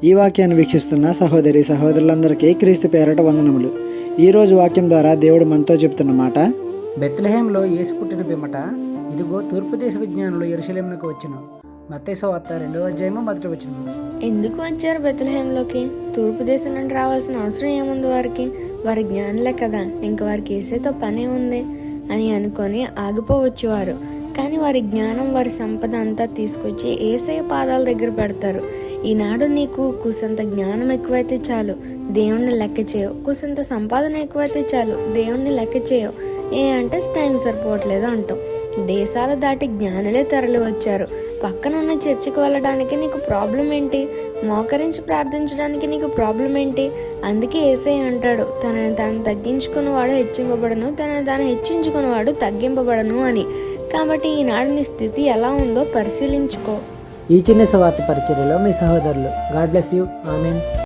ఈ వాక్యాన్ని వీక్షిస్తున్న సహోదరులందరికీ క్రీస్తు పేరట వందనములు. ఈరోజు వాక్యం ద్వారా దేవుడు మనతో చెప్తున్న మాట, బెత్లెహేంలో యేసు పుట్టిన పిమ్మట ఇదిగో తూర్పు దేశ విజ్ఞానులు యెరూషలేమునకు వచ్చెను. మత్తయి సువార్త 2వ అధ్యాయము 1వ వచనం. ఎందుకు వచ్చారు బెత్లెహేంలోకి? తూర్పు దేశం నుండి రావాల్సిన అవసరం ఏముంది వారికి? వారి జ్ఞానులే కదా, ఇంక వారికి ఏసేతో పనే ఉంది అని అనుకొని ఆగిపోవచ్చువారు. కానీ వారి జ్ఞానం, వారి సంపద అంతా తీసుకొచ్చి ఏసయ్య పాదాల దగ్గర పెడతారు. ఈనాడు నీకు కుసంత జ్ఞానం ఎక్కువైతే చాలు, దేవుణ్ణి లెక్క చేయవు. కుసంత సంపాదన ఎక్కువైతే చాలు, దేవుణ్ణి లెక్క చేయవు. అంటే టైం సరిపోవట్లేదు అంటావు. దేశాలు దాటి జ్ఞానులే తరలి వచ్చారు. పక్కనున్న చర్చికి వెళ్ళడానికి నీకు ప్రాబ్లం ఏంటి? మోకరించి ప్రార్థించడానికి నీకు ప్రాబ్లం ఏంటి? అందుకే యేసయ్య అంటాడు, తనని తాను తగ్గించుకున్నవాడు హెచ్చింపబడను, తనని తాను హెచ్చించుకున్నవాడు తగ్గింపబడను అని. కాబట్టి ఈనాడు నీ స్థితి ఎలా ఉందో పరిశీలించుకో. ఈ చిన్న సువార్త పరిచర్యలో మీ సహోదరులు. God bless you. ఆమేన్.